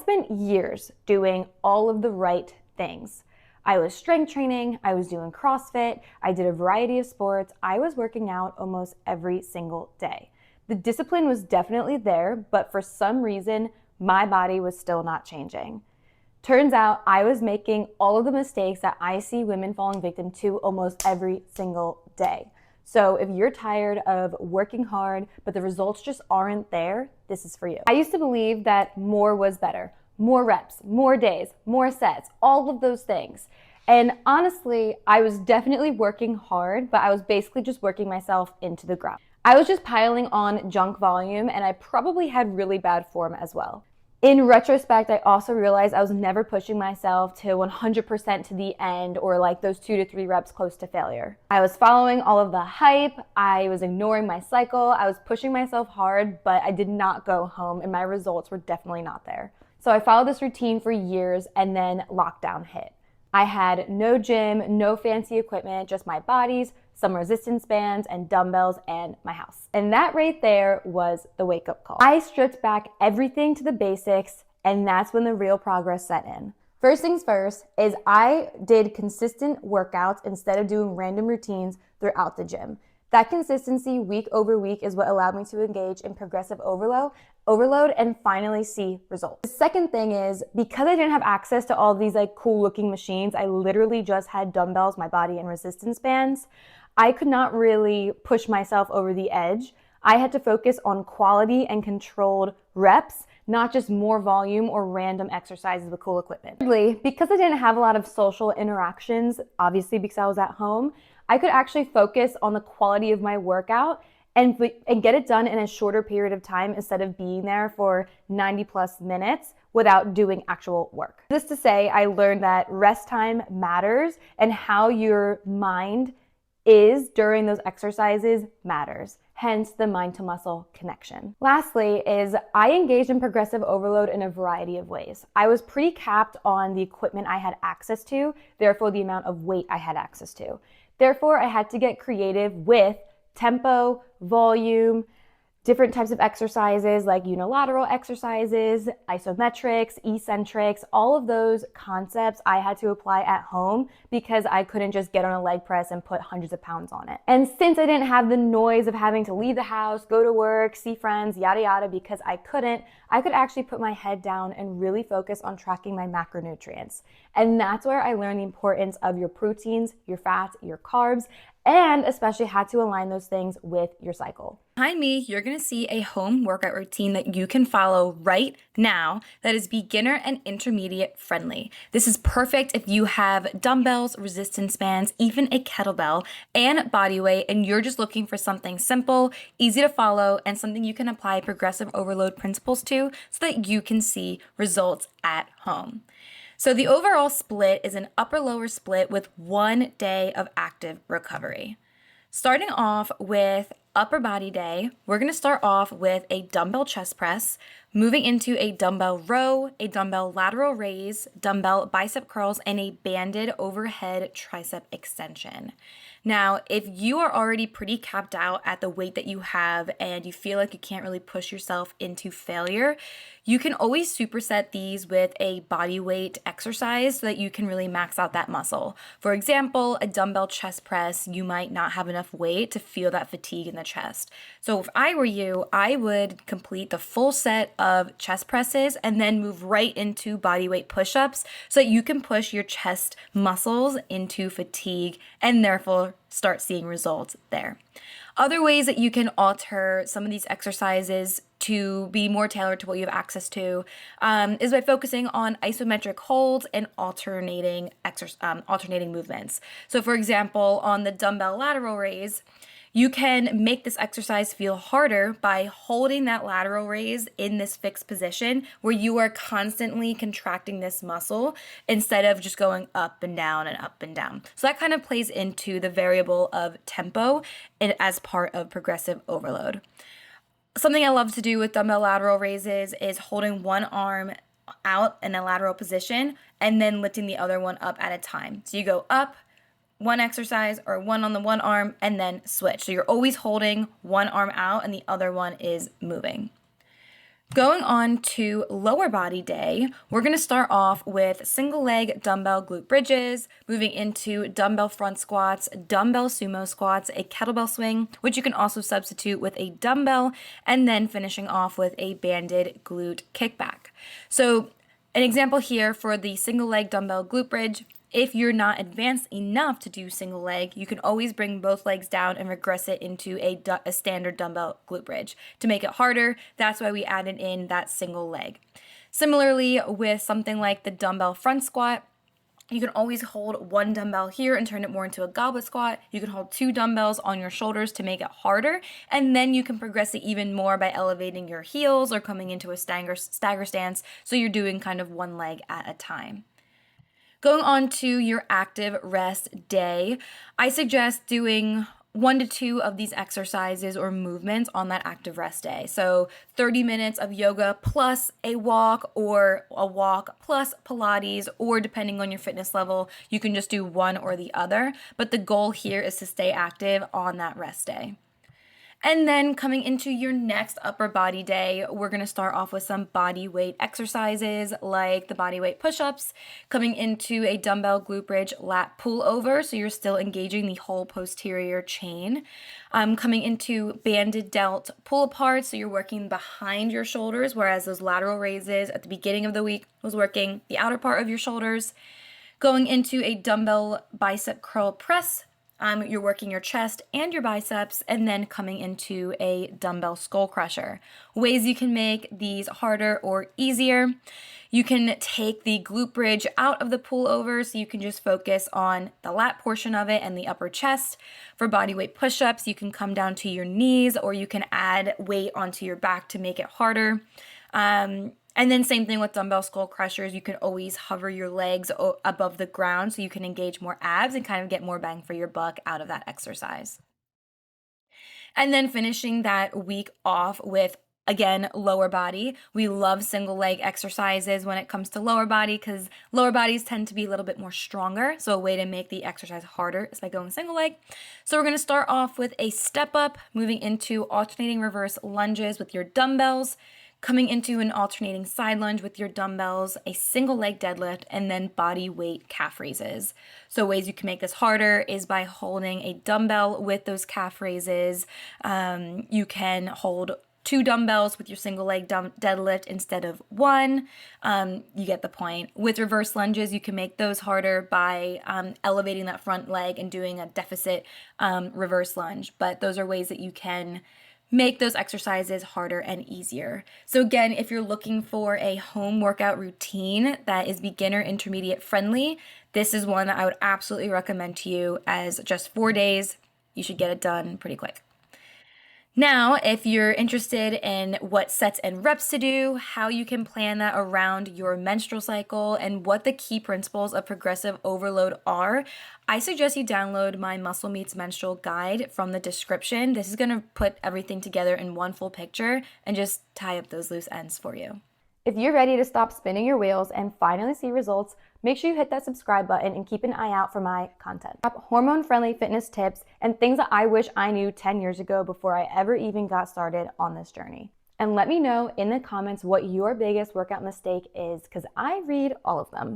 spent years doing all of the right things. I was strength training, I was doing CrossFit, I did a variety of sports, I was working out almost every single day. The discipline was definitely there, but for some reason, my body was still not changing. Turns out I was making all of the mistakes that I see women falling victim to almost every single day. So if you're tired of working hard, but the results just aren't there, this is for you. I used to believe that more was better. More reps, more days, more sets, all of those things. And honestly, I was definitely working hard, but I was basically just working myself into the ground. I was just piling on junk volume, and I probably had really bad form as well. In retrospect, I also realized I was never pushing myself to 100% to the end or like those 2 to 3 reps close to failure. I was following all of the hype. I was ignoring my cycle. I was pushing myself hard, but I did not go home and my results were definitely not there. So I followed this routine for years and then lockdown hit. I had no gym, no fancy equipment, just my bodies, some resistance bands and dumbbells, and my house. And that right there was the wake-up call. I stripped back everything to the basics, and that's when the real progress set in. First things first is I did consistent workouts instead of doing random routines throughout the gym. That consistency week over week is what allowed me to engage in progressive overload and finally see results. The second thing is because I didn't have access to all these like cool looking machines, I literally just had dumbbells, my body, and resistance bands. I could not really push myself over the edge. I had to focus on quality and controlled reps, not just more volume or random exercises with cool equipment. Thirdly, because I didn't have a lot of social interactions, obviously because I was at home, I could actually focus on the quality of my workout and get it done in a shorter period of time instead of being there for 90 plus minutes without doing actual work. This to say, I learned that rest time matters and how your mind is during those exercises matters, hence the mind to muscle connection. Lastly is I engaged in progressive overload in a variety of ways. I was pretty capped on the equipment I had access to, therefore the amount of weight I had access to. Therefore, I had to get creative with tempo, volume, different types of exercises like unilateral exercises, isometrics, eccentrics, all of those concepts I had to apply at home because I couldn't just get on a leg press and put hundreds of pounds on it. And since I didn't have the noise of having to leave the house, go to work, see friends, yada yada, because I could actually put my head down and really focus on tracking my macronutrients. And that's where I learned the importance of your proteins, your fats, your carbs, and especially had to align those things with your cycle. Behind me, you're going to see a home workout routine that you can follow right now that is beginner and intermediate friendly. This is perfect if you have dumbbells, resistance bands, even a kettlebell, and body weight, and you're just looking for something simple, easy to follow, and something you can apply progressive overload principles to so that you can see results at home. So the overall split is an upper-lower split with 1 day of active recovery. Starting off with upper body day, we're going to start off with a dumbbell chest press, moving into a dumbbell row, a dumbbell lateral raise, dumbbell bicep curls, and a banded overhead tricep extension. Now, if you are already pretty capped out at the weight that you have and you feel like you can't really push yourself into failure, you can always superset these with a body weight exercise so that you can really max out that muscle. For example, a dumbbell chest press, you might not have enough weight to feel that fatigue in the chest. So if I were you, I would complete the full set of chest presses and then move right into body weight push-ups so that you can push your chest muscles into fatigue and therefore start seeing results there. Other ways that you can alter some of these exercises to be more tailored to what you have access to is by focusing on isometric holds and alternating movements. So for example, on the dumbbell lateral raise, you can make this exercise feel harder by holding that lateral raise in this fixed position where you are constantly contracting this muscle instead of just going up and down and up and down. So that kind of plays into the variable of tempo as part of progressive overload. Something I love to do with dumbbell lateral raises is holding one arm out in a lateral position and then lifting the other one up at a time. So you go up, one exercise or one on the one arm and then switch. So you're always holding one arm out and the other one is moving. Going on to lower body day, we're going to start off with single leg dumbbell glute bridges, moving into dumbbell front squats, dumbbell sumo squats, a kettlebell swing, which you can also substitute with a dumbbell, and then finishing off with a banded glute kickback. So an example here for the single leg dumbbell glute bridge. If you're not advanced enough to do single leg, you can always bring both legs down and regress it into a standard dumbbell glute bridge. To make it harder, that's why we added in that single leg. Similarly, with something like the dumbbell front squat, you can always hold one dumbbell here and turn it more into a goblet squat. You can hold two dumbbells on your shoulders to make it harder, and then you can progress it even more by elevating your heels or coming into a stagger stance, so you're doing kind of one leg at a time. Going on to your active rest day, I suggest doing 1 to 2 of these exercises or movements on that active rest day. So 30 minutes of yoga plus a walk, or a walk plus Pilates, or depending on your fitness level, you can just do one or the other. But the goal here is to stay active on that rest day. And then coming into your next upper body day, we're going to start off with some body weight exercises like the body weight push-ups, coming into a dumbbell glute bridge lat pull over, so you're still engaging the whole posterior chain. Coming into banded delt pull apart, so you're working behind your shoulders, whereas those lateral raises at the beginning of the week was working the outer part of your shoulders. Going into a dumbbell bicep curl press, you're working your chest and your biceps, and then coming into a dumbbell skull crusher. Ways you can make these harder or easier. You can take the glute bridge out of the pullover, so you can just focus on the lat portion of it and the upper chest. For body weight push-ups, you can come down to your knees, or you can add weight onto your back to make it harder. And then same thing with dumbbell skull crushers. You can always hover your legs above the ground so you can engage more abs and kind of get more bang for your buck out of that exercise. And then finishing that week off with, again, lower body. We love single leg exercises when it comes to lower body because lower bodies tend to be a little bit more stronger. So a way to make the exercise harder is by going single leg. So we're going to start off with a step up, moving into alternating reverse lunges with your dumbbells, coming into an alternating side lunge with your dumbbells, a single leg deadlift, and then body weight calf raises. So ways you can make this harder is by holding a dumbbell with those calf raises. You can hold 2 dumbbells with your single leg deadlift instead of 1. You get the point. With reverse lunges, you can make those harder by elevating that front leg and doing a deficit reverse lunge. But those are ways that you can make those exercises harder and easier. So again, if you're looking for a home workout routine that is beginner intermediate friendly, this is one that I would absolutely recommend to you. As just 4 days, you should get it done pretty quick. Now, if you're interested in what sets and reps to do, how you can plan that around your menstrual cycle, and what the key principles of progressive overload are, I suggest you download my Muscle Meets Menstrual guide from the description. This is going to put everything together in one full picture and just tie up those loose ends for you. If you're ready to stop spinning your wheels and finally see results, make sure you hit that subscribe button and keep an eye out for my content. Hormone-friendly fitness tips and things that I wish I knew 10 years ago before I ever even got started on this journey. And let me know in the comments what your biggest workout mistake is, because I read all of them.